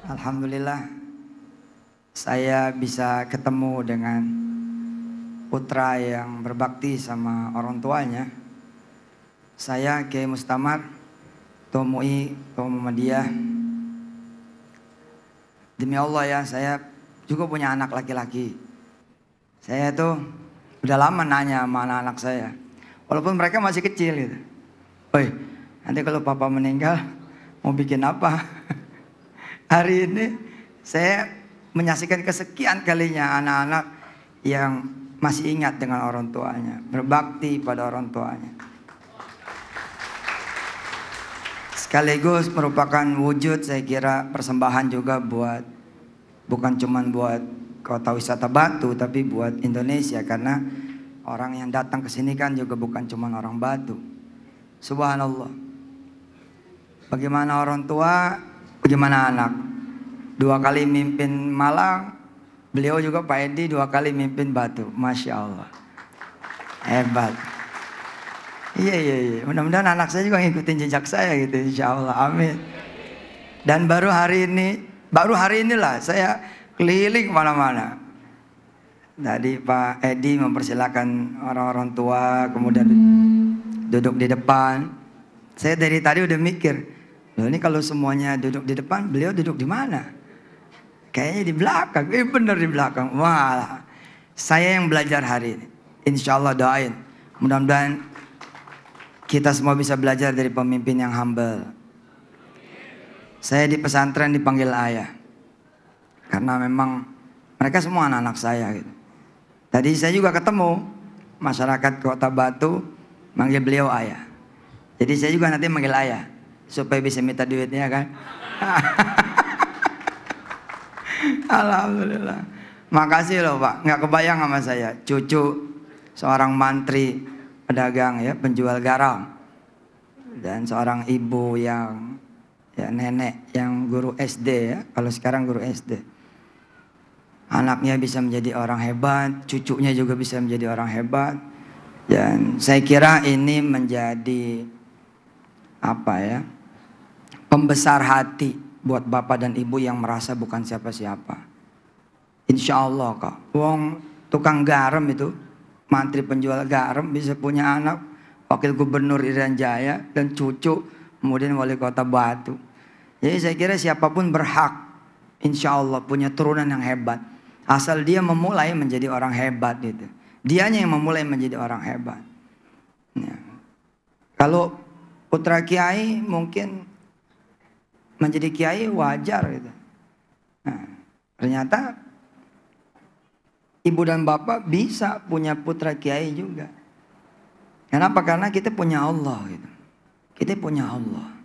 Alhamdulillah saya bisa ketemu dengan putra yang berbakti sama orang tuanya. Saya Kiai Mustamar, Ketua MUI, Ketua Muhammadiyah. Demi Allah ya, saya juga punya anak laki-laki. Saya tuh udah lama nanya sama anak-anak saya, walaupun mereka masih kecil gitu. Woi, nanti kalau papa meninggal mau bikin apa? Hari ini saya menyaksikan kesekian kalinya anak-anak yang masih ingat dengan orang tuanya, berbakti pada orang tuanya. Sekaligus merupakan wujud, saya kira, persembahan juga buat, bukan cuma buat Kota Wisata Batu, tapi buat Indonesia, karena orang yang datang ke sini kan juga bukan cuma orang Batu. Subhanallah. Bagaimana orang tua, bagaimana anak. 2 kali mimpin Malang, beliau juga Pak Edi 2 kali mimpin Batu. Masya Allah, hebat. Iya. Mudah-mudahan anak saya juga ngikutin jejak saya gitu, insya Allah. Amin. Dan baru hari inilah saya keliling kemana-mana. Tadi Pak Edi mempersilahkan orang-orang tua, kemudian duduk di depan. Saya dari tadi udah mikir, loh ini kalau semuanya duduk di depan, beliau duduk di mana? Kayaknya di belakang. Bener di belakang. Wah, saya yang belajar hari ini. Insya Allah doain, mudah-mudahan kita semua bisa belajar dari pemimpin yang humble. Saya di pesantren dipanggil ayah, karena memang mereka semua anak-anak saya gitu. Tadi saya juga ketemu masyarakat Kota Batu, manggil beliau ayah. Jadi saya juga nanti manggil ayah, supaya bisa minta duitnya kan. Alhamdulillah. Makasih loh Pak, nggak kebayang sama saya, cucu seorang mantri pedagang ya, penjual garam, dan seorang ibu yang ya nenek yang guru SD ya, kalau sekarang guru SD. Anaknya bisa menjadi orang hebat, cucunya juga bisa menjadi orang hebat. Dan saya kira ini menjadi apa ya, pembesar hati buat bapak dan ibu yang merasa bukan siapa-siapa. Insya Allah kok, wong tukang garam itu, mantri penjual garam bisa punya anak wakil gubernur Irian Jaya dan cucu kemudian wali kota Batu. Jadi saya kira siapapun berhak insya Allah punya turunan yang hebat, asal dia memulai menjadi orang hebat gitu. Dianya yang memulai menjadi orang hebat ya. Kalau putra kiai mungkin menjadi kiai wajar gitu. Nah, ternyata ibu dan bapak bisa punya putra kiai juga. Kenapa? Karena kita punya Allah gitu. Kita punya Allah.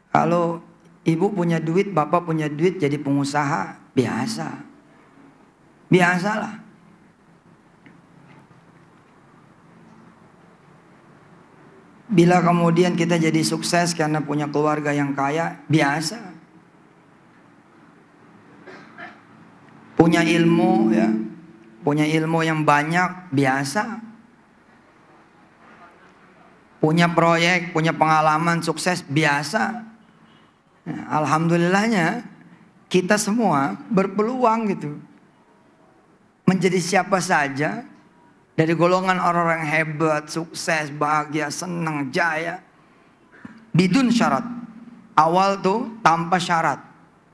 Kalau ibu punya duit, bapak punya duit, jadi pengusaha, biasa. Biasalah. Bila kemudian kita jadi sukses karena punya keluarga yang kaya, biasa. Punya ilmu ya, punya ilmu yang banyak, biasa. Punya proyek, punya pengalaman sukses, biasa. Nah, alhamdulillahnya kita semua berpeluang gitu menjadi siapa saja, dari golongan orang-orang hebat, sukses, bahagia, senang, jaya, bidun syarat. Awal tuh tanpa syarat,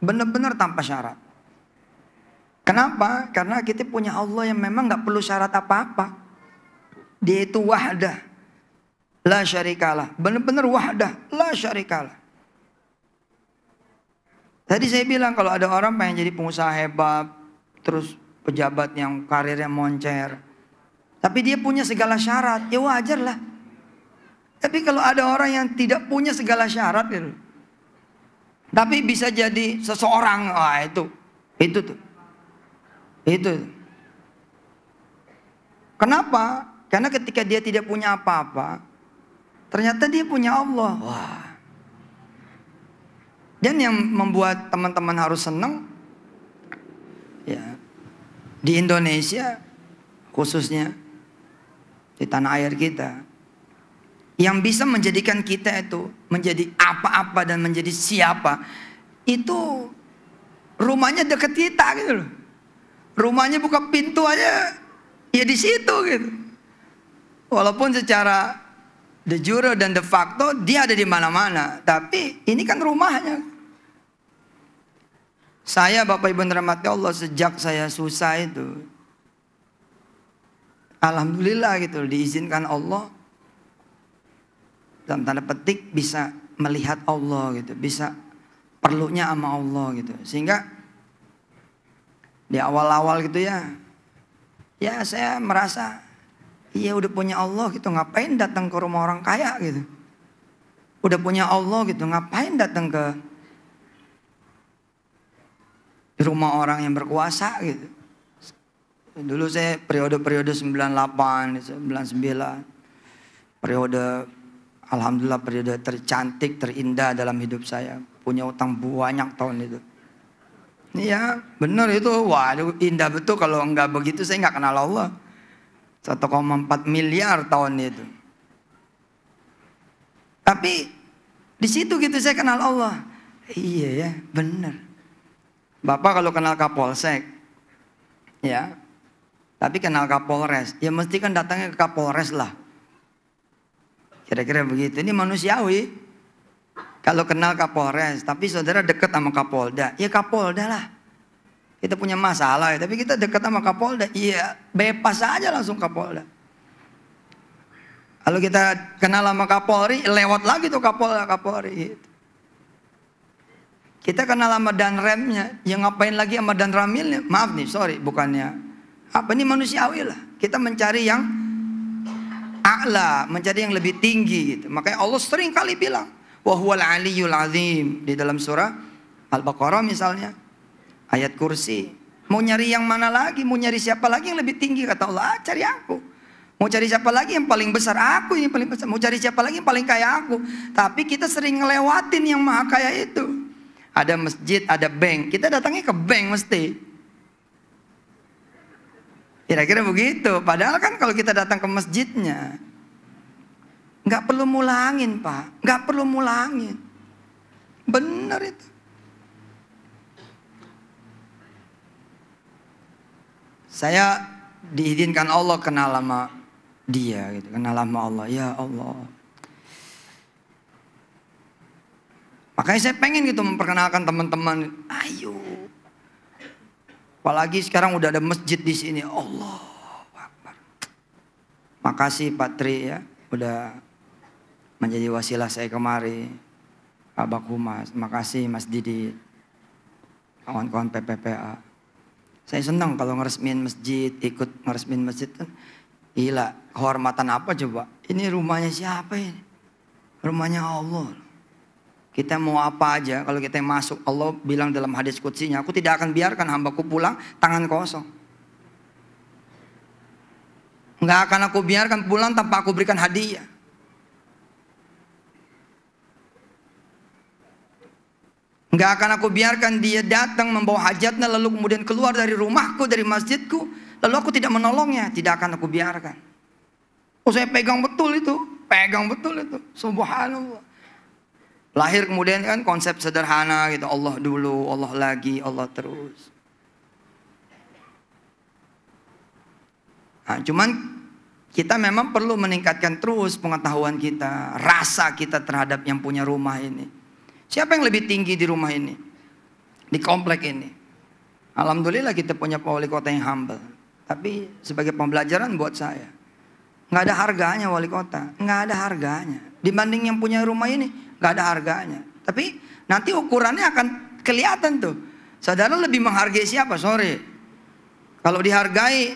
benar-benar tanpa syarat. Kenapa? Karena kita punya Allah yang memang gak perlu syarat apa-apa. Dia itu wahdah, la syarikalah, benar-benar wahdah, la syarikalah. Tadi saya bilang kalau ada orang pengen jadi pengusaha hebat, terus pejabat yang karirnya moncer, tapi dia punya segala syarat, ya wajar lah. Tapi kalau ada orang yang tidak punya segala syarat gitu, tapi bisa jadi seseorang, wah itu tuh. Itu. Kenapa? Karena ketika dia tidak punya apa-apa, ternyata dia punya Allah. Wah. Dan yang membuat teman-teman harus senang, ya, di Indonesia khususnya di tanah air kita, yang bisa menjadikan kita itu menjadi apa-apa dan menjadi siapa, itu rumahnya deket kita gitu loh. Rumahnya buka pintu aja, ya di situ gitu. Walaupun secara de jure dan de facto dia ada di mana-mana, tapi ini kan rumahnya. Saya Bapak Ibu dirahmati Allah, sejak saya susah itu, alhamdulillah gitu, diizinkan Allah dalam tanda petik bisa melihat Allah gitu, bisa perlunya sama Allah gitu. Sehingga di awal-awal gitu ya saya merasa iya udah punya Allah gitu, ngapain datang ke rumah orang kaya gitu. Udah punya Allah gitu, ngapain datang ke rumah orang yang berkuasa gitu. Dulu saya periode-periode 98, 99. Periode alhamdulillah periode tercantik, terindah dalam hidup saya. Punya utang banyak tahun itu. Iya benar itu, waduh indah betul. Kalau enggak begitu saya enggak kenal Allah. 1,4 miliar tahun itu. Tapi di situ gitu saya kenal Allah. Iya ya benar. Bapak kalau kenal Kapolsek, ya, tapi kenal Kapolres, ya mesti kan datangnya ke Kapolres lah. Kira-kira begitu. Ini manusiawi. Kalau kenal Kapolres, tapi saudara dekat sama Kapolda, ya Kapolda lah. Kita punya masalah, tapi kita dekat sama Kapolda, iya bebas aja langsung Kapolda. Kalau kita kenal sama Kapolri, lewat lagi tuh Kapolda, Kapolri. Gitu. Kita kenal sama Danremnya, yang ngapain lagi sama Danramilnya? Maaf nih, sorry, bukannya apa, ini manusiawi lah. Kita mencari yang a'la, mencari yang lebih tinggi gitu. Makanya Allah sering kali bilang, wa huwal aliyyul azim di dalam surah Al-Baqarah misalnya, ayat kursi. Mau nyari yang mana lagi? Mau nyari siapa lagi yang lebih tinggi? Kata Allah, cari aku. Mau cari siapa lagi yang paling besar? Aku ini paling besar. Mau cari siapa lagi yang paling kaya? Aku. Tapi kita sering ngelewatin yang maha kaya itu. Ada masjid, ada bank. Kita datangnya ke bank mesti. Kira-kira begitu. Padahal kan kalau kita datang ke masjidnya, nggak perlu mulangin Pak. Nggak perlu mulangin. Benar itu. Saya diizinkan Allah kenal sama dia gitu. Kenal sama Allah. Ya Allah. Makanya saya pengen gitu memperkenalkan teman-teman. Ayo. Apalagi sekarang udah ada masjid di sini. Allah Akbar. Makasih Pak Tri ya. Udah menjadi wasilah saya kemari. Pak Bakumas. Makasih Mas Didi. Kawan-kawan PPPA. Saya senang kalau ngeresmin masjid. Ikut ngeresmin masjid kan. Gila. Kehormatan apa coba? Ini rumahnya siapa ini? Rumahnya Allah. Kita mau apa aja, kalau kita masuk, Allah bilang dalam hadis qudsinya, aku tidak akan biarkan hambaku pulang tangan kosong. Nggak akan aku biarkan pulang tanpa aku berikan hadiah. Nggak akan aku biarkan dia datang membawa hajatnya, lalu kemudian keluar dari rumahku, dari masjidku, lalu aku tidak menolongnya. Tidak akan aku biarkan. Oh saya pegang betul itu, subhanallah. Lahir kemudian kan konsep sederhana gitu. Allah dulu, Allah lagi, Allah terus. Nah, cuman kita memang perlu meningkatkan terus pengetahuan kita. Rasa kita terhadap yang punya rumah ini. Siapa yang lebih tinggi di rumah ini? Di komplek ini. Alhamdulillah kita punya wali kota yang humble. Tapi sebagai pembelajaran buat saya. Nggak ada harganya wali kota. Nggak ada harganya. Dibanding yang punya rumah ini. Gak ada harganya. Tapi nanti ukurannya akan kelihatan tuh. Saudara lebih menghargai siapa? Sorry. Kalau dihargai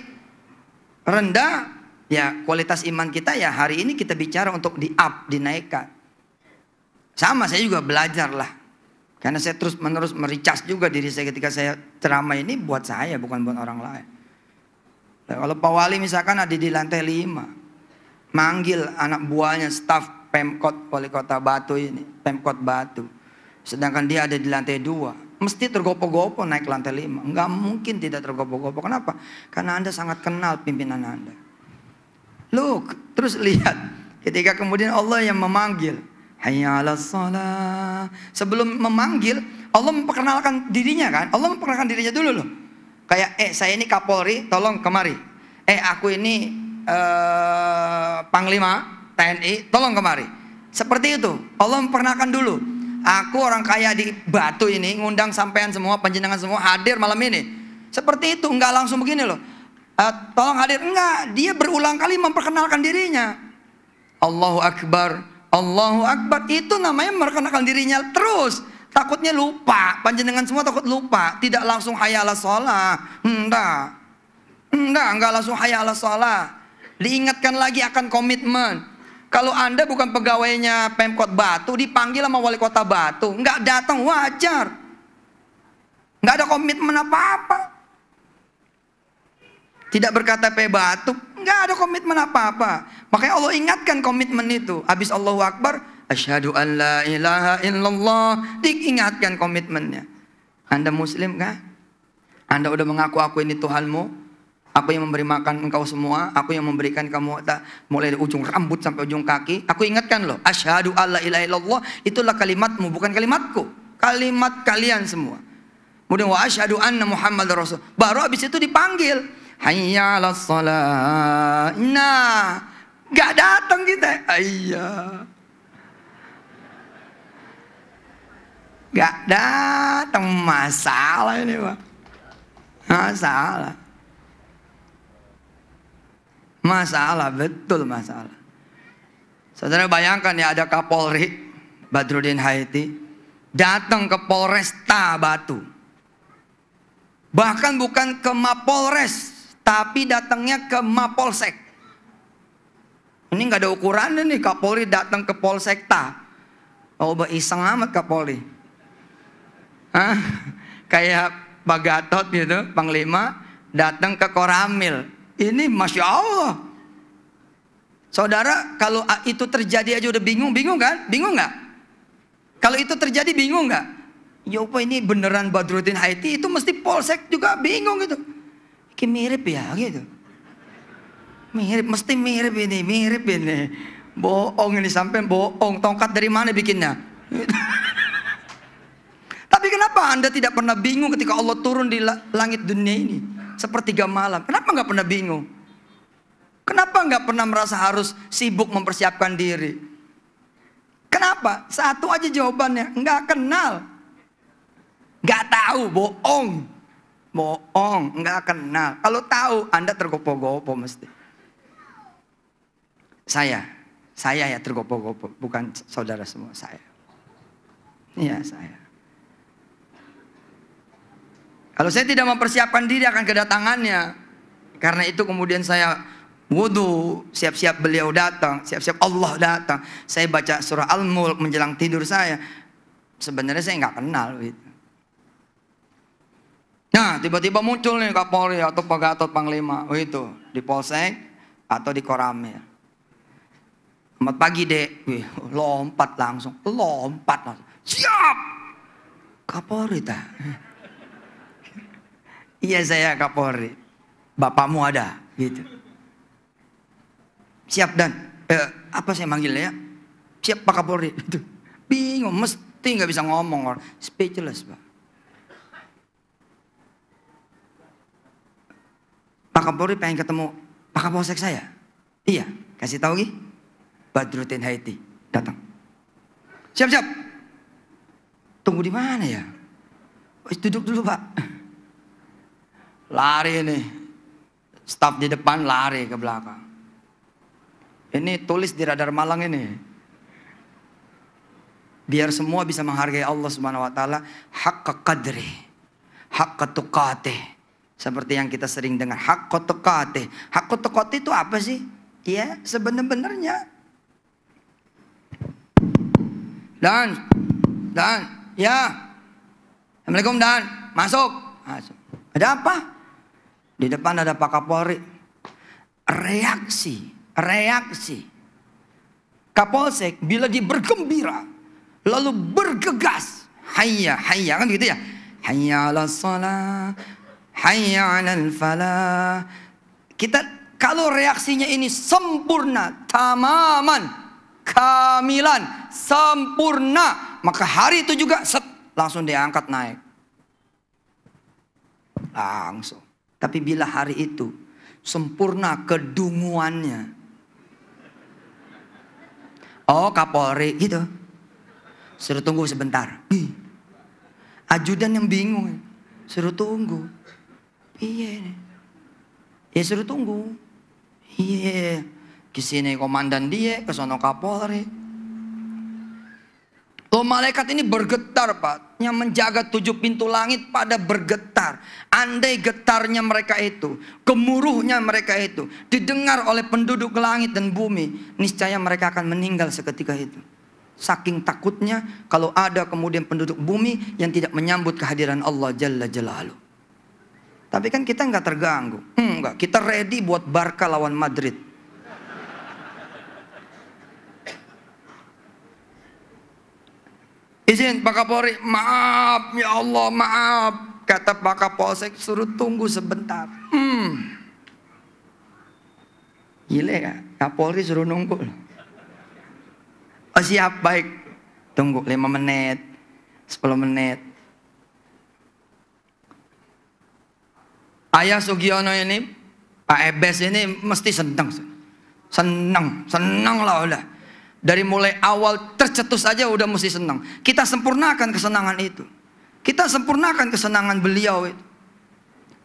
rendah, ya kualitas iman kita ya hari ini kita bicara untuk di-up, dinaikkan. Sama saya juga belajar lah. Karena saya terus menerus mericas juga diri saya ketika saya ceramah ini buat saya, bukan buat orang lain. Nah, kalau Pak Wali misalkan ada di lantai 5. Manggil anak buahnya, staf Pemkot Wali Kota Batu ini, Pemkot Batu. Sedangkan dia ada di lantai 2. Mesti tergopoh-gopoh naik ke lantai 5. Enggak mungkin tidak tergopoh-gopoh. Kenapa? Karena Anda sangat kenal pimpinan Anda. Look, terus lihat. Ketika kemudian Allah yang memanggil. hayya 'alas shalah. Sebelum memanggil, Allah memperkenalkan dirinya kan? Allah memperkenalkan dirinya dulu loh. Kayak, saya ini Kapolri, tolong kemari. Aku ini Panglima TNI, tolong kemari. Seperti itu. Allah memperkenalkan dulu. Aku orang kaya di Batu ini, ngundang sampean semua, panjenengan semua hadir malam ini. Seperti itu, enggak langsung begini loh. Tolong hadir. Enggak, dia berulang kali memperkenalkan dirinya. Allahu Akbar, Allahu Akbar. Itu namanya memperkenalkan dirinya terus. Takutnya lupa, panjenengan semua takut lupa. Tidak langsung hayya 'alas shalah. Enggak langsung hayya 'alas shalah. Diingatkan lagi akan komitmen. Kalau Anda bukan pegawainya Pemkot Batu, dipanggil sama wali kota Batu, enggak datang, wajar. Enggak ada komitmen apa-apa. Tidak berKTP Batu, enggak ada komitmen apa-apa. Makanya Allah ingatkan komitmen itu. Habis Allahu Akbar, asyhadu an la ilaha illallah, diingatkan komitmennya. Anda muslim kan? Anda udah mengaku aku ini Tuhanmu. Aku yang memberi makan engkau semua. Aku yang memberikan kamu mulai dari ujung rambut sampai ujung kaki. Aku ingatkan loh. Asyhadu alla ilaha illallah. Itulah kalimatmu, bukan kalimatku. Kalimat kalian semua. Kemudian wa asyhadu anna Muhammad Rasul. Baru habis itu dipanggil. Hayya 'alas shalah. Nah, gak datang kita. Iya. Gak datang, masalah ini Pak. Masalah, betul masalah. Saudara bayangkan ya, ada Kapolri Badrudin Haiti datang ke Polresta Batu. Bahkan bukan ke Mapolres, tapi datangnya ke Mapolsek. Ini nggak ada ukurannya nih, Kapolri datang ke Polsekta. Oh, iseng amat Kapolri. Kayak Pak Gatot gitu, Panglima datang ke Koramil. Ini Masya Allah. Saudara, kalau itu terjadi aja udah bingung kan? Bingung nggak? Kalau itu terjadi bingung nggak? Ya apa ini beneran Badrudin Haiti, itu mesti Polsek juga bingung gitu. Ini mirip ya gitu. Mesti mirip ini. Bohong ini, sampai bohong. Tongkat dari mana bikinnya? Tapi kenapa Anda tidak pernah bingung ketika Allah turun di langit dunia ini? Sepertiga malam. Kenapa nggak pernah bingung? Kenapa nggak pernah merasa harus sibuk mempersiapkan diri? Kenapa? Satu aja jawabannya. Nggak kenal. Nggak tahu. Bohong. Nggak kenal. Kalau tahu, Anda tergopoh-gopoh mesti. Saya ya tergopoh-gopoh. Bukan saudara semua, saya. Iya, saya. Kalau saya tidak mempersiapkan diri akan kedatangannya. Karena itu kemudian saya wudu, siap-siap beliau datang, siap-siap Allah datang. Saya baca surah Al-Mulk menjelang tidur saya. Sebenarnya saya nggak kenal gitu. Nah, tiba-tiba muncul nih Kapolri atau Pak Gatot Panglima. Itu di Polsek atau di Koramil. Selamat pagi, Dek. Lompat langsung. Siap! Kapolri tak? Iya, saya Kapolri. Bapakmu ada, gitu. Siap Dan. Apa saya manggilnya ya? Siap Pak Kapolri. Gitu. Bingung, mesti nggak bisa ngomong, speechless Pak. Pak Kapolri pengen ketemu Pak Kapolsek saya. Iya, kasih tahu Gi. Badrudin Haiti datang. Siap. Tunggu di mana ya? Duduk dulu Pak. Lari nih, staf di depan lari ke belakang. Ini tulis di radar Malang ini. Biar semua bisa menghargai Allah Subhanahu wa taala haqqa qadri, haqqa tuqatih. Seperti yang kita sering dengar, haqqa tuqatih. Haqqa tuqatih itu apa sih? Ya, sebenar-benarnya. Dan ya. Assalamualaikum Dan, masuk. Ada apa? Di depan ada Pak Kapolri. Reaksi. Kapolsek bila dia bergembira, lalu bergegas. Hayya, kan gitu ya. Hayya 'alas shalah, hayya 'alal falah. Kita kalau reaksinya ini sempurna, tamaman, kamilan, sempurna. Maka hari itu juga langsung diangkat naik. Langsung. Tapi bila hari itu sempurna kedunguannya. Oh, Kapolri gitu. Suruh tunggu sebentar. Ajudan yang bingung. Suruh tunggu. Iya. Ya suruh tunggu. Iya. Kesini komandan dia, ke sono Kapolri. Oh, malaikat ini bergetar, Pak. Yang menjaga 7 pintu langit pada bergetar. Andai getarnya mereka itu, gemuruhnya mereka itu didengar oleh penduduk langit dan bumi, niscaya mereka akan meninggal seketika itu. Saking takutnya kalau ada kemudian penduduk bumi yang tidak menyambut kehadiran Allah Jalla Jalaluh. Tapi kan kita nggak terganggu. Enggak, kita ready buat Barca lawan Madrid. Izin Pak Kapolri, maaf ya Allah, maaf. Kata Pak Kapolsek, suruh tunggu sebentar. Gile ya, Kapolri suruh nunggu. Oh siap, baik. Tunggu 5 menit, 10 menit. Ayah Sugiono ini, Pak Ebes ini mesti senang. Senang lah udah. Dari mulai awal tercetus aja udah mesti senang. Kita sempurnakan kesenangan itu. Kita sempurnakan kesenangan beliau itu.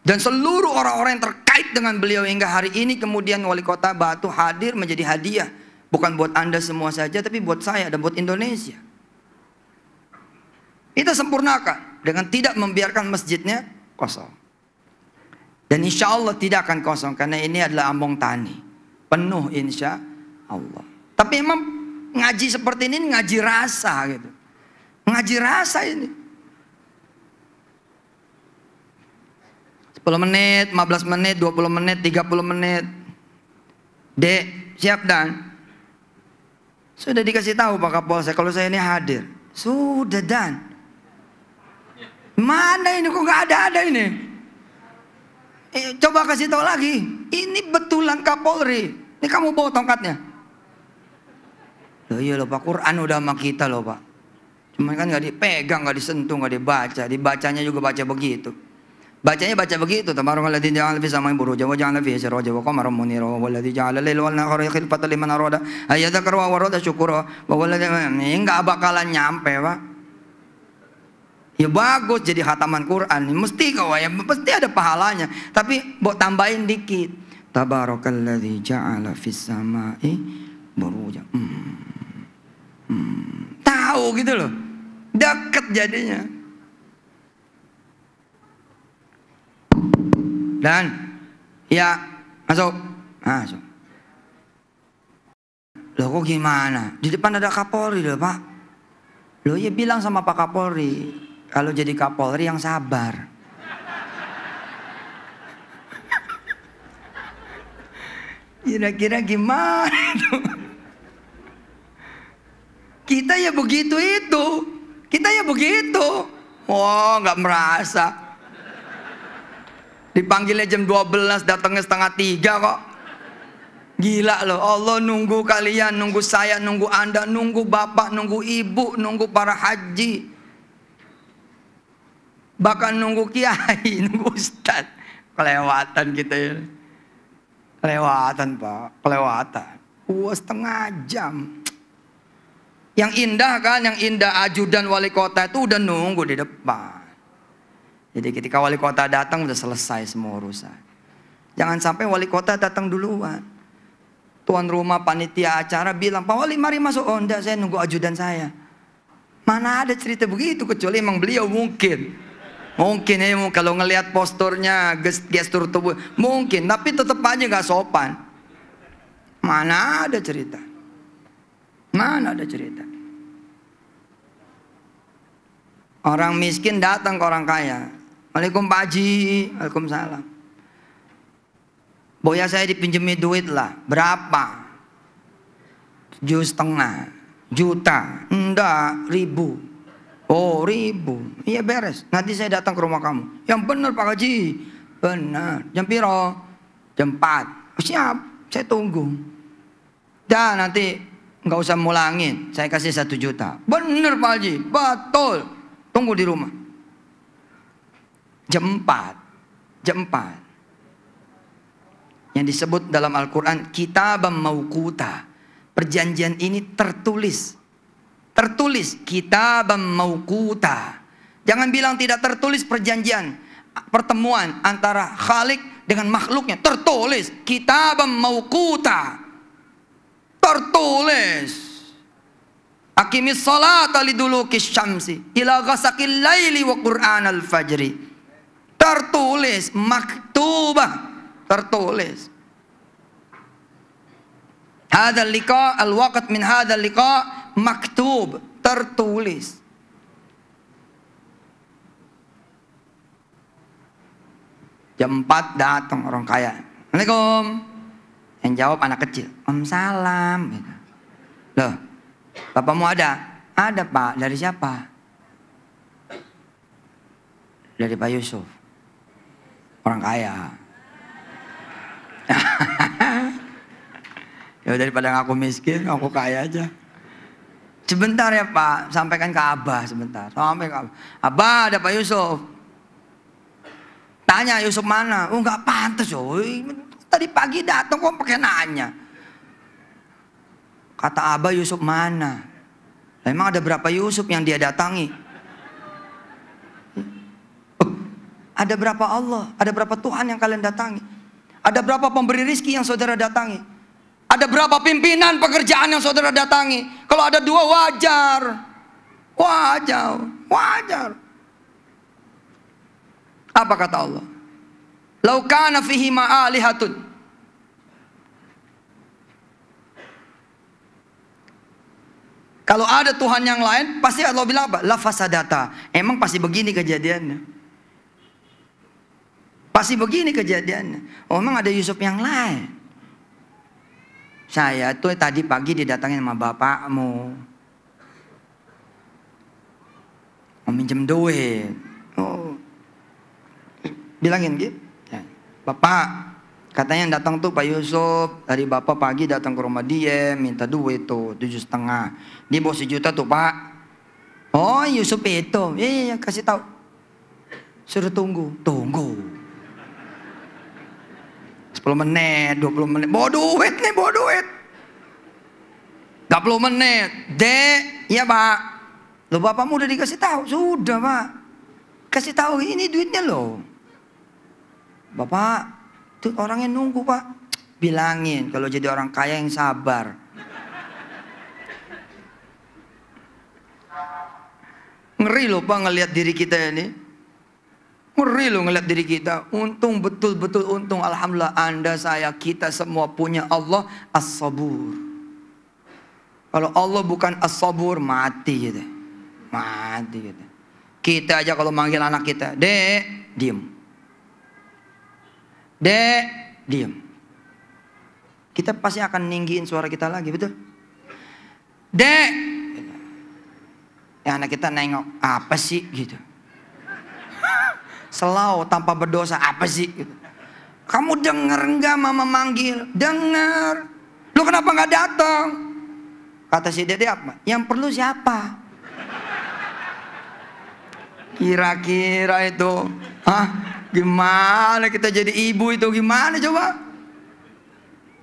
Dan seluruh orang-orang yang terkait dengan beliau hingga hari ini kemudian Wali Kota Batu hadir menjadi hadiah. Bukan buat Anda semua saja, tapi buat saya dan buat Indonesia. Kita sempurnakan dengan tidak membiarkan masjidnya kosong. Dan insya Allah tidak akan kosong karena ini adalah ambong tani. Penuh insya Allah. Tapi emang ngaji seperti ini ngaji rasa gitu. Ngaji rasa ini. 10 menit, 15 menit, 20 menit, 30 menit. Dek, siap Dan? Sudah dikasih tahu Pak Kapolsek kalau saya ini hadir. Sudah Dan. Mana ini kok nggak ada ini? Coba kasih tahu lagi. Ini betulan Kapolri. Ini kamu bawa tongkatnya. Loh iya loh Pak, Quran udah sama kita loh Pak. Cuman kan gak dipegang, gak disentuh, gak dibaca. Dibacanya juga baca begitu. Bacanya baca begitu. Tabarakalladzi ja'ala fis samai burujan wa ja'ala fihi sirajan wa qamaran munira wa alladzi ja'ala laila wan nahara khilfatan liman arada ayyadzakara wa arada syukura wa alladzi ini enggak bakalan nyampe Pak. Ya bagus jadi khataman Quran. Mesti kau ya, pasti ada pahalanya. Tapi buat tambahin dikit. Tabarakalladzi ja'ala fis samai burujan. Tahu gitu loh. Deket jadinya. Dan ya masuk. Masuk. Loh kok gimana? Di depan ada Kapolri loh Pak. Loh ya bilang sama Pak Kapolri, kalau jadi Kapolri yang sabar. Kira-kira gimana itu? Kita ya begitu itu. Kita ya begitu. Wah, nggak merasa. Dipanggilnya jam 12, datangnya setengah 3 kok. Gila loh, Allah nunggu kalian, nunggu saya, nunggu Anda, nunggu bapak, nunggu ibu, nunggu para haji. Bahkan nunggu kiai, nunggu ustad. Kelewatan kita ya. Kelewatan Pak, kelewatan. Setengah jam. Yang indah kan, yang indah ajudan wali kota itu udah nunggu di depan. Jadi ketika wali kota datang udah selesai semua urusan. Jangan sampai wali kota datang duluan. Tuan rumah panitia acara bilang, Pak Wali mari masuk. Oh enggak, saya nunggu ajudan saya. Mana ada cerita begitu, kecuali emang beliau mungkin. Mungkin ya, kalau ngelihat posturnya, gestur tubuh. Mungkin, tapi tetap aja gak sopan. Mana ada cerita. Mana ada cerita. Orang miskin datang ke orang kaya. Waalaikumsalam Pak Haji. Waalaikumsalam. Boya saya dipinjemi duit lah. Berapa? 7,5 juta. Enggak, 1.000. Oh 1.000. Iya beres. Nanti saya datang ke rumah kamu. Yang benar Pak Haji. Benar. Jam piro? Jam 4. Siap. Saya tunggu. Dan nanti nggak usah mulangin, saya kasih 1 juta. Bener Pak Haji, betul. Tunggu di rumah. Jam 4. Yang disebut dalam Al-Quran kitabam mauquta. Perjanjian ini tertulis. Tertulis kitabam mauquta. Jangan bilang tidak tertulis perjanjian. Pertemuan antara Khalik dengan makhluknya. Tertulis kitabam mauquta. Tertulis. Aqimis salata lidulukis syamsi ila ghasaqil laili wa qur'anal fajri. Tertulis, maktubah. Tertulis. Hadzal liqa al-waqt min hadzal liqa maktub, tertulis. Jam 4 datang orang kaya. Assalamualaikum. Yang jawab anak kecil. Waalaikumsalam. Loh, bapakmu ada? Ada Pak. Dari siapa? Dari Pak Yusuf. Orang kaya. Ya daripada ngaku miskin, aku kaya aja. Sebentar ya Pak, sampaikan ke Abah sebentar. Sampai ke Abah. Abah, ada Pak Yusuf. Tanya Yusuf mana? Oh nggak pantas, tadi pagi datang kok pakai nanya. Kata Abah, Yusuf mana? Emang ada berapa Yusuf yang dia datangi? Ada berapa Allah? Ada berapa Tuhan yang kalian datangi? Ada berapa pemberi rizki yang saudara datangi? Ada berapa pimpinan pekerjaan yang saudara datangi? Kalau ada 2 wajar. Wajar. Apa kata Allah? Lau kana fihi ma'alihatun. Kalau ada Tuhan yang lain, pasti Allah bilang apa? La fasadata. Emang pasti begini kejadiannya. Pasti begini kejadiannya. Oh, memang ada Yusuf yang lain. Saya tuh tadi pagi didatangin sama bapakmu. Mau minjem duit. Oh. Bilangin gitu. Ya. Bapak, katanya yang datang tuh Pak Yusuf. Dari bapak pagi datang ke rumah dia. Minta duit tuh 7,5. Dia bawa 1 juta tuh Pak. Oh Yusuf itu. Iya kasih tahu. Suruh tunggu. 10 menit, 20 menit. Bawa duit nih, bawa duit. 30 menit. Dek, iya Pak. Loh bapakmu udah dikasih tahu? Sudah Pak. Kasih tahu ini duitnya loh. Bapak, tuh orangnya nunggu Pak. Bilangin kalau jadi orang kaya yang sabar. Ngeri loh Pak ngelihat diri kita ini. Ngeri loh ngeliat diri kita. Untung, betul-betul untung. Alhamdulillah Anda, saya, kita semua punya Allah As-Sabur. Kalau Allah bukan As-Sabur, mati gitu. Mati gitu. Kita aja kalau manggil anak kita, Dek, diem. Dek, diem. Kita pasti akan ninggiin suara kita lagi, betul? Dek. Ya anak kita nengok, apa sih gitu. Selau tanpa berdosa, apa sih? Kamu denger enggak mama manggil? Dengar. Lu kenapa nggak datang? Kata si dede apa? Yang perlu siapa? Kira-kira itu, gimana kita jadi ibu itu gimana coba?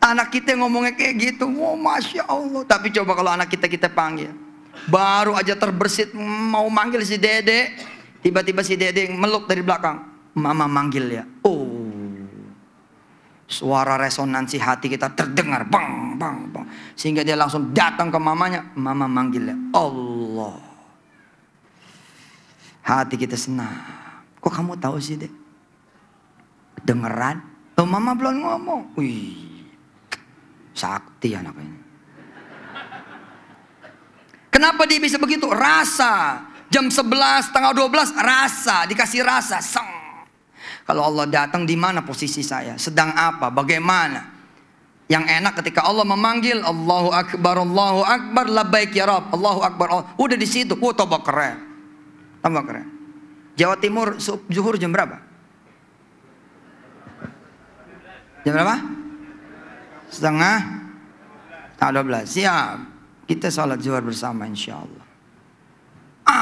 Anak kita ngomongnya kayak gitu, wow masya Allah. Tapi coba kalau anak kita panggil, baru aja terbersit mau manggil si dede. Tiba-tiba si dede meluk dari belakang. Mama manggil ya. Oh. Suara resonansi hati kita terdengar. Bang, bang, bang. Sehingga dia langsung datang ke mamanya. Mama manggil ya. Allah. Hati kita senang. Kok kamu tahu sih dek? Dengeran. Oh mama belum ngomong. Wih. Sakti anak ini. Kenapa dia bisa begitu? Rasa. Jam 11, tanggal 12, rasa, dikasih rasa, seng. Kalau Allah datang di mana posisi saya? Sedang apa? Bagaimana? Yang enak ketika Allah memanggil, Allahu Akbar, labbaik ya Rabb, Allahu Akbar. Udah di situ, tambah keren. Tambah keren. Jawa Timur zuhur jam berapa? Jam berapa? Setengah 12. Siap. Kita sholat zuhur bersama insya Allah.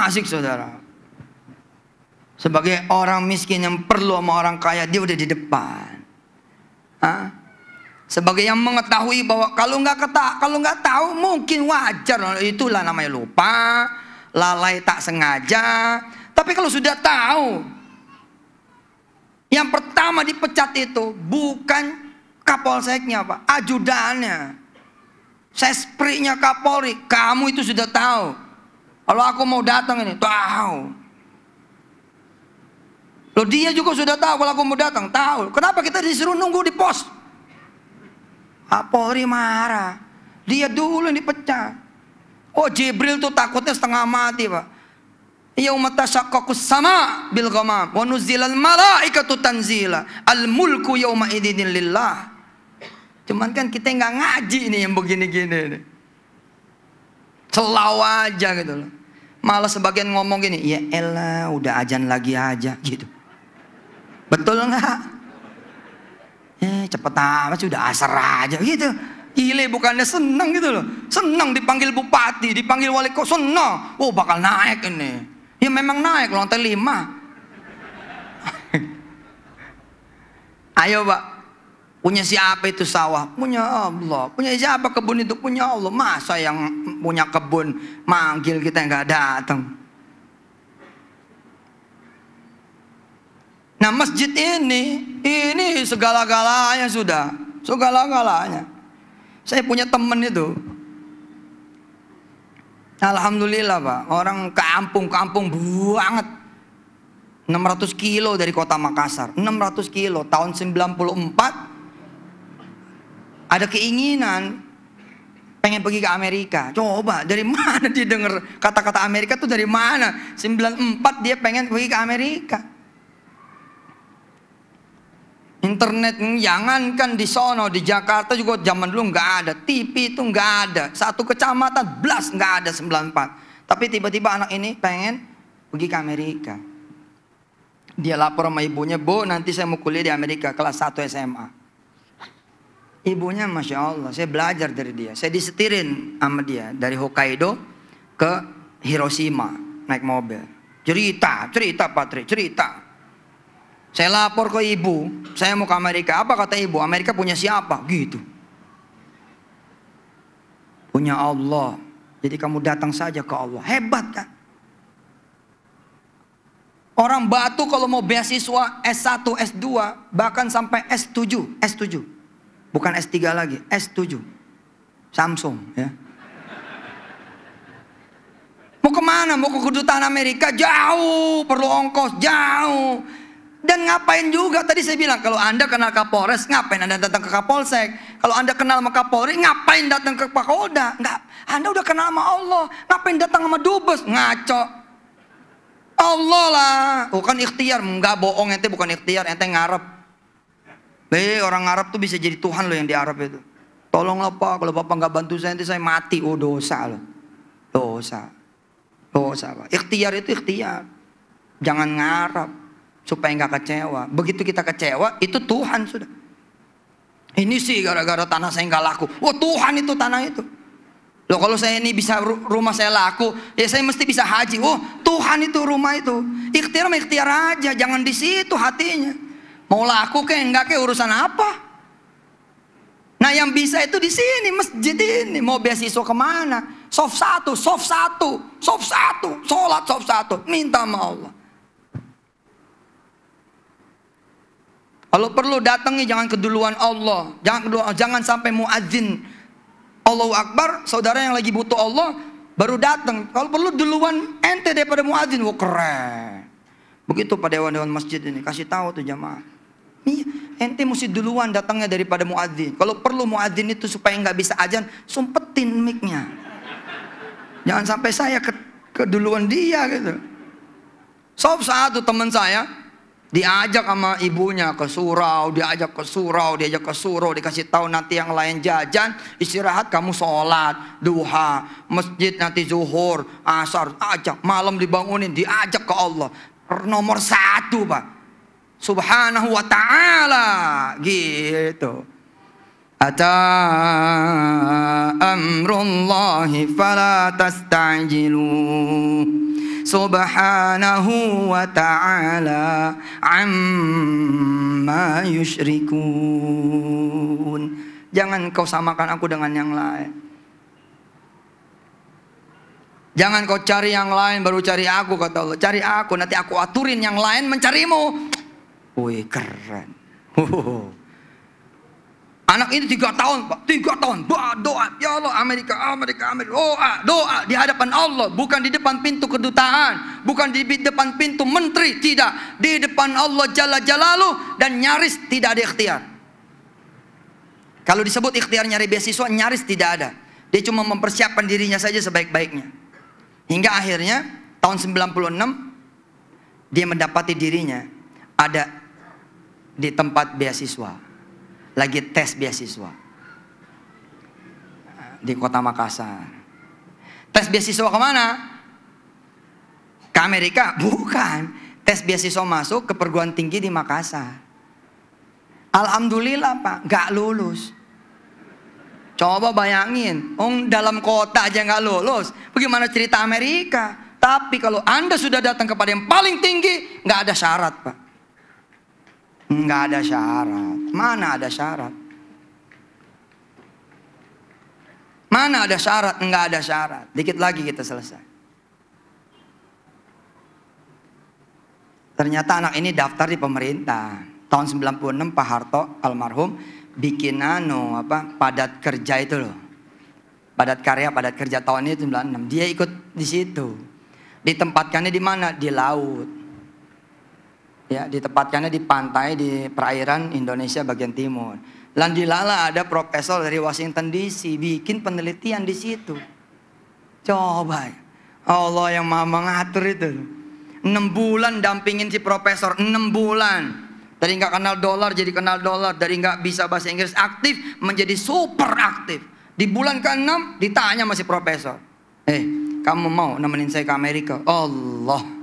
Asik saudara. Sebagai orang miskin yang perlu sama orang kaya, dia udah di depan. Hah? Sebagai yang mengetahui bahwa kalau nggak tahu mungkin wajar. Itulah namanya lupa, lalai tak sengaja. Tapi kalau sudah tahu, yang pertama dipecat itu bukan kapolseknya Pak, ajudannya, sesprinya Kapolri. Kamu itu sudah tahu. Kalau aku mau datang ini, tahu. Loh dia juga sudah tahu kalau aku mau datang, tahu. Kenapa kita disuruh nunggu di pos? Kapolri marah. Dia dulu yang dipecat. Oh Jibril tuh takutnya setengah mati Pak. Yauma tashaqqaqus sama bil ghamam wa nuzilal malaikatu tanzila. Al mulku yauma idzin lillah. Cuman kan kita nggak ngaji nih yang begini-gini nih. Selau aja gitu loh. Malah sebagian ngomong gini, ya elah udah azan lagi aja gitu. Betul nggak? Cepet amat sudah asar aja gitu. Gile bukannya senang gitu loh. Senang dipanggil bupati, dipanggil wali kota, senang. Oh bakal naik ini. Ya memang naik lantai 5. Ayo Pak. Punya siapa itu sawah? Punya Allah. Punya siapa kebun itu? Punya Allah. Masa yang punya kebun manggil kita nggak datang? Nah masjid ini segala-galanya sudah. Segala-galanya. Saya punya teman itu. Alhamdulillah Pak. Orang kampung banget. 600 kilo dari kota Makassar. 600 kilo. Tahun 94. Ada keinginan pengen pergi ke Amerika. Coba dari mana dia dengar kata-kata Amerika tuh dari mana? 94 dia pengen pergi ke Amerika. Internet jangankan di sono, di Jakarta juga zaman dulu nggak ada. TV itu nggak ada. Satu kecamatan blas nggak ada 94. Tapi tiba-tiba anak ini pengen pergi ke Amerika. Dia lapor sama ibunya, Bu nanti saya mau kuliah di Amerika kelas 1 SMA. Ibunya Masya Allah, saya belajar dari dia. Saya disetirin sama dia dari Hokkaido ke Hiroshima naik mobil. Cerita Patri, cerita. Saya lapor ke ibu, saya mau ke Amerika. Apa kata ibu? Amerika punya siapa? Gitu. Punya Allah. Jadi kamu datang saja ke Allah. Hebat kan? Orang Batu kalau mau beasiswa S1, S2, bahkan sampai S7. Bukan S3 lagi, S7. Samsung ya. Mau kemana? Mau ke kedutaan Amerika? Jauh, perlu ongkos, jauh. Dan ngapain juga, tadi saya bilang, kalau Anda kenal Kapolres, ngapain Anda datang ke Kapolsek? Kalau Anda kenal sama Kapolri, ngapain datang ke Kapolda? Enggak, Anda udah kenal sama Allah, ngapain datang sama Dubes? Ngaco. Allah lah, bukan ikhtiar, enggak bohong, ente bukan ikhtiar, ente ngarep. Orang Arab tuh bisa jadi Tuhan loh yang di Arab itu. Tolonglah Pak, kalau Bapak nggak bantu saya, nanti saya mati. Oh dosa loh, dosa Pak. Ikhtiar itu ikhtiar, jangan ngarep supaya nggak kecewa. Begitu kita kecewa, itu Tuhan sudah. Ini sih gara-gara tanah saya nggak laku. Oh Tuhan itu tanah itu. Loh kalau saya ini bisa rumah saya laku, ya saya mesti bisa haji. Oh Tuhan itu rumah itu. Ikhtiar aja, jangan di situ hatinya. Mau laku kayak enggak kayak urusan apa? Nah yang bisa itu di sini masjid ini. Mau beasiswa kemana? Soft satu, sholat soft satu, minta sama Allah. Kalau perlu datangi jangan keduluan Allah, jangan sampai muadzin Allahu Akbar, saudara yang lagi butuh Allah baru datang. Kalau perlu duluan ente daripada muadzin, wah keren. Begitu pada dewan-dewan masjid ini, kasih tahu tuh jamaah. Nih, ente mesti duluan datangnya daripada muadzin. Kalau perlu muadzin itu supaya nggak bisa azan, sumpetin mic-nya. Jangan sampai saya keduluan dia gitu. Satu teman saya diajak sama ibunya ke surau, diajak ke surau, dikasih tahu nanti yang lain jajan, istirahat kamu sholat, duha, masjid nanti zuhur, asar, ajak, malam dibangunin, diajak ke Allah. Nomor 1 Pak, Subhanahu wa ta'ala, gitu. Ata amrullahi fala tastajilu. Subhanahu wa ta'ala amma yusyrikun. Jangan kau samakan aku dengan yang lain. Jangan kau cari yang lain baru cari aku, kata Allah. Cari aku, nanti aku aturin yang lain mencarimu. Wih, keren. Anak ini 3 tahun, Pak. 3 tahun. Doa. Ya Allah, Amerika. Doa di hadapan Allah. Bukan di depan pintu kedutaan. Bukan di depan pintu menteri. Tidak. Di depan Allah Jalla Jalaluh. Dan nyaris tidak ada ikhtiar. Kalau disebut ikhtiar nyari beasiswa, nyaris tidak ada. Dia cuma mempersiapkan dirinya saja sebaik-baiknya. Hingga akhirnya, tahun 96, dia mendapati dirinya ada di tempat beasiswa. Lagi tes beasiswa di kota Makassar. Tes beasiswa kemana? Ke Amerika? Bukan. Tes beasiswa masuk ke perguruan tinggi di Makassar. Alhamdulillah Pak, gak lulus. Coba bayangin, dalam kota aja gak lulus. Bagaimana cerita Amerika? Tapi kalau Anda sudah datang kepada yang paling tinggi, gak ada syarat Pak. Nggak ada syarat. Mana ada syarat? Mana ada syarat? Nggak ada syarat. Dikit lagi kita selesai. Ternyata anak ini daftar di pemerintah. Tahun 96 Pak Harto almarhum bikin padat kerja itu loh. Padat kerja tahun ini 96. Dia ikut di situ. Ditempatkannya di mana? Di laut. Ya, ditempatkannya di pantai di perairan Indonesia bagian timur. Landilala ada profesor dari Washington DC bikin penelitian di situ. Coba, Allah yang maha mengatur itu. 6 bulan dampingin si profesor, 6 bulan. Dari nggak kenal dolar jadi kenal dolar, dari nggak bisa bahasa Inggris aktif menjadi super aktif. Di bulan ke-6 ditanya masih profesor, kamu mau nemenin saya ke Amerika? Allah.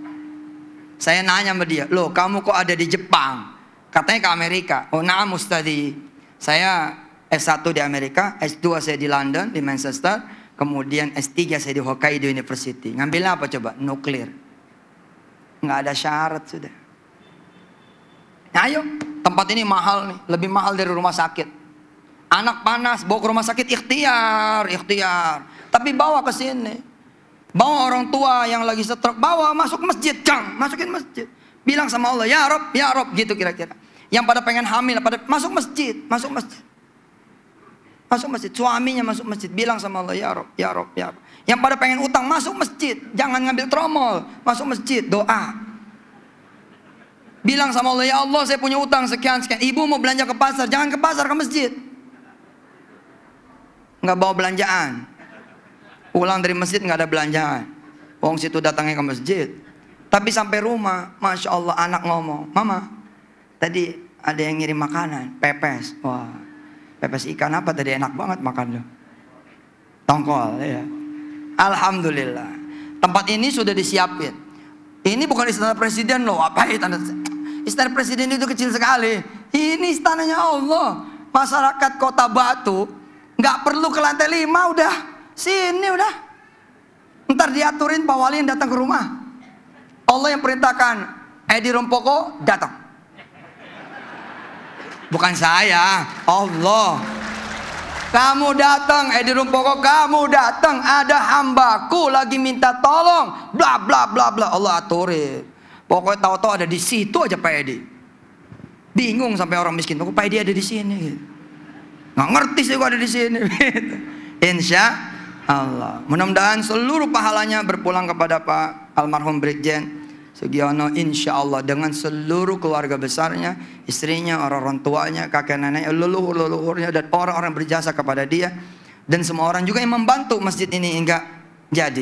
Saya nanya sama dia, loh kamu kok ada di Jepang? Katanya ke Amerika. Oh na'am Ustadi. Saya S1 di Amerika, S2 saya di London, di Manchester. Kemudian S3 saya di Hokkaido University. Ngambilnya apa coba? Nuklir. Nggak ada syarat sudah. Nah, ayo, tempat ini mahal nih. Lebih mahal dari rumah sakit. Anak panas, bawa ke rumah sakit ikhtiar. Tapi bawa ke sini. Bawa orang tua yang lagi stroke, bawa masuk masjid, masukin masjid. Bilang sama Allah, ya Rob, gitu kira-kira. Yang pada pengen hamil, pada masuk masjid. Suaminya masuk masjid, bilang sama Allah, ya Rob. Yang pada pengen utang, masuk masjid. Jangan ngambil tromol, masuk masjid, doa. Bilang sama Allah, ya Allah saya punya utang sekian. Ibu mau belanja ke pasar, jangan ke pasar, ke masjid. Nggak bawa belanjaan. Pulang dari masjid nggak ada belanjaan. Wong situ datangnya ke masjid. Tapi sampai rumah, Masya Allah anak ngomong, Mama, tadi ada yang ngirim makanan, pepes. Wah, pepes ikan apa tadi, enak banget makan lo. Tongkol ya. Alhamdulillah. Tempat ini sudah disiapin. Ini bukan istana presiden loh. Apa istana presiden itu kecil sekali. Ini istananya Allah. Masyarakat Kota Batu nggak perlu ke lantai 5 udah. Sini udah. Ntar diaturin Pak Wali yang datang ke rumah. Allah yang perintahkan Edi Rompoko datang. Bukan saya, Allah. Kamu datang Edi Rompoko, kamu datang. Ada hambaku lagi minta tolong. Bla bla bla bla. Allah aturin. Pokoknya tahu-tahu ada di situ aja Pak Edi. Bingung sampai orang miskin. Kok Pak Edi ada di sini? Nggak ngerti sih kok ada di sini. Insya Allah. Mudah-mudahan seluruh pahalanya berpulang kepada Pak almarhum Brigjen Sugiono, insya Allah, dengan seluruh keluarga besarnya, istrinya, orang-orang tuanya, kakek neneknya, leluhur-leluhurnya, dan orang-orang berjasa kepada dia, dan semua orang juga yang membantu masjid ini hingga jadi.